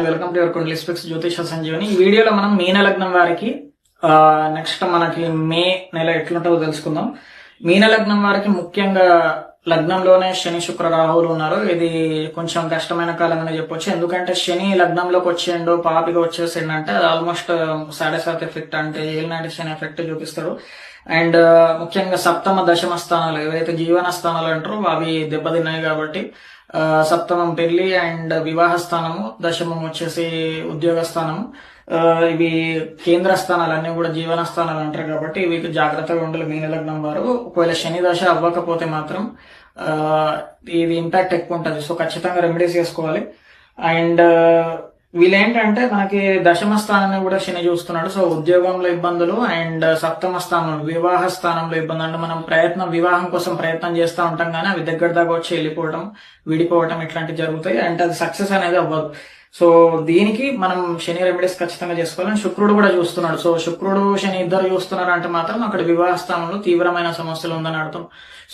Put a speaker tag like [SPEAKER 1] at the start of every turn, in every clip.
[SPEAKER 1] Welcome to your kundali speaks జ్యోతిష సంజీవని. ఈ వీడియోలో మనం మీన లగ్నం వారికి నెక్స్ట్ మనకి మే నెల ఎట్లుంటుందో తెలుసుకుందాం. మీన లగ్నం వారికి ముఖ్యంగా లగ్నంలోనే శని శుక్ర రాహువులు ఉన్నారు. ఇది కొంచెం కష్టమైన కాలం అని చెప్పొచ్చు. ఎందుకంటే శని లగ్నంలోకి వచ్చేయండు, పాపిగా వచ్చేసిండు అది ఆల్మోస్ట్ సాడసాత్ ఎఫెక్ట్, అంటే ఏలినాటి శని ఎఫెక్ట్ చూపిస్తాడు. అండ్ ముఖ్యంగా సప్తమ దశమ స్థానాలు ఏవైతే జీవన స్థానాలు అంటారో అవి దెబ్బతిన్నాయి కాబట్టి సప్తమం పెళ్లి అండ్ వివాహ స్థానము, దశమం వచ్చేసి ఉద్యోగ స్థానము, ఇవి కేంద్ర స్థానాలు అన్ని కూడా జీవన స్థానాలు అంటారు కాబట్టి ఇవి జాగ్రత్తగా ఉండాలి మీన లగ్నం వారు. ఒకవేళ శని దశ అవ్వకపోతే మాత్రం ఇది ఇంపాక్ట్ ఎక్కువ ఉంటుంది. సో ఖచ్చితంగా రెమెడీస్ చేసుకోవాలి. అండ్ వీళ్ళేంటంటే మనకి దశమ స్థానాన్ని కూడా శని చూస్తున్నాడు. సో ఉద్యోగంలో ఇబ్బందులు అండ్ సప్తమ స్థానంలో వివాహ స్థానంలో ఇబ్బంది. అంటే మనం వివాహం కోసం ప్రయత్నం చేస్తూ ఉంటాం కానీ అవి దగ్గర దాకా వచ్చి వెళ్ళిపోవడం, విడిపోవడం ఇట్లాంటివి జరుగుతాయి. అంటే అది సక్సెస్ అనేది అవ్వదు. సో దీనికి మనం శని రెమెడీస్ ఖచ్చితంగా చేసుకోవాలి. శుక్రుడు కూడా చూస్తున్నాడు. సో శుక్రుడు శని ఇద్దరు చూస్తున్నారు అంటే మాత్రం అక్కడ వివాహ స్థానంలో తీవ్రమైన సమస్యలు ఉందని అర్థం.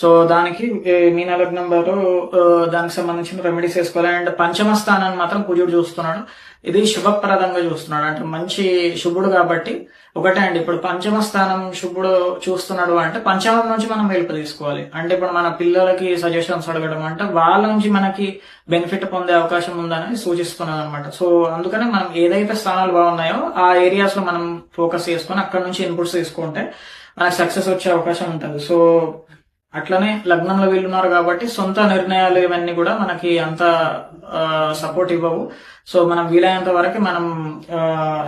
[SPEAKER 1] సో దానికి మీన లగ్నం వారు దానికి సంబంధించిన రెమెడీస్ వేసుకోవాలి. అండ్ పంచమ స్థానాన్ని మాత్రం కుజుడు చూస్తున్నాడు. ఇది శుభప్రదంగా చూస్తున్నాడు, అంటే మంచి శుభుడు కాబట్టి ఒకటే అండి. ఇప్పుడు పంచమ స్థానం శుభుడు చూస్తున్నాడు అంటే పంచమం నుంచి మనం హెల్ప్ తీసుకోవాలి. అంటే ఇప్పుడు మన పిల్లలకి సజెషన్స్ అడగడం అంటే వాళ్ళ నుంచి మనకి బెనిఫిట్ పొందే అవకాశం ఉందని సూచిస్తున్నది అనమాట. సో అందుకనే మనం ఏదైతే స్థానాలు బాగున్నాయో ఆ ఏరియాస్ లో మనం ఫోకస్ చేసుకొని అక్కడ నుంచి ఇన్పుట్స్ తీసుకుంటే మనకు సక్సెస్ వచ్చే అవకాశం ఉంటుంది. సో అట్లనే లగ్నంలో వీళ్ళున్నారు కాబట్టి సొంత నిర్ణయాలు ఇవన్నీ కూడా మనకి అంత సపోర్ట్ ఇవ్వవు. సో మనం వీలైనంత వరకు మనం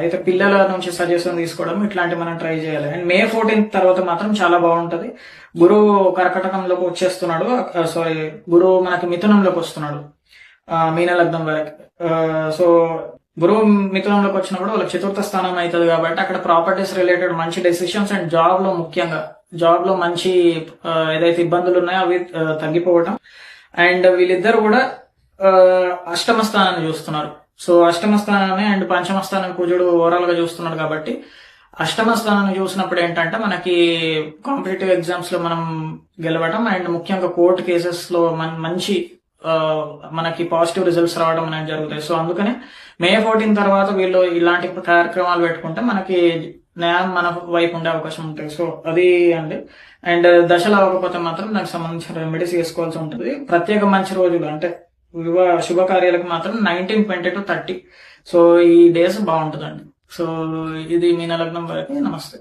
[SPEAKER 1] అయితే పిల్లల నుంచి సజెషన్ తీసుకోవడం ఇట్లాంటి మనం ట్రై చేయాలి. అండ్ మే 14 తర్వాత మాత్రం చాలా బాగుంటది. గురువు కర్కటకంలోకి వచ్చేస్తున్నాడు, గురువు మనకి మిథునంలోకి వస్తున్నాడు మీన లగ్నం వరకు. సో గురువు మిథునంలోకి వచ్చినప్పుడు వాళ్ళకి చతుర్థ స్థానం అవుతుంది కాబట్టి అక్కడ ప్రాపర్టీస్ రిలేటెడ్ మంచి డెసిషన్స్ అండ్ జాబ్ లో ముఖ్యంగా జాబ్ లో మంచి ఏదైతే ఇబ్బందులు ఉన్నాయో అవి తగ్గిపోవటం. అండ్ వీళ్ళిద్దరు కూడా అష్టమ స్థానాన్ని చూస్తున్నారు. సో అష్టమ స్థానాన్ని అండ్ పంచమ స్థానం కుజుడు ఓవరాల్ గా చూస్తున్నాడు కాబట్టి అష్టమ స్థానాన్ని చూసినప్పుడు ఏంటంటే మనకి కాంపిటేటివ్ ఎగ్జామ్స్ లో మనం గెలవడం అండ్ ముఖ్యంగా కోర్టు కేసెస్ లో మంచి మనకి పాజిటివ్ రిజల్ట్స్ రావడం అనేది జరుగుతాయి. సో అందుకనే మే 14 తర్వాత వీళ్ళు ఇలాంటి కార్యక్రమాలు పెట్టుకుంటే మనకి న్యాయం మన వైపు ఉండే అవకాశం ఉంటుంది. సో అది అండి. అండ్ దశలు అవ్వకపోతే మాత్రం దానికి సంబంధించిన రెమెడీస్ చేసుకోవాల్సి ఉంటుంది. ప్రత్యేక మంచి రోజులు అంటే శుభకార్యాలకు మాత్రం 19, 20 to 30. సో ఈ డేస్ బాగుంటుందండి. సో ఇది మీన లగ్నం వారికి నమస్తే.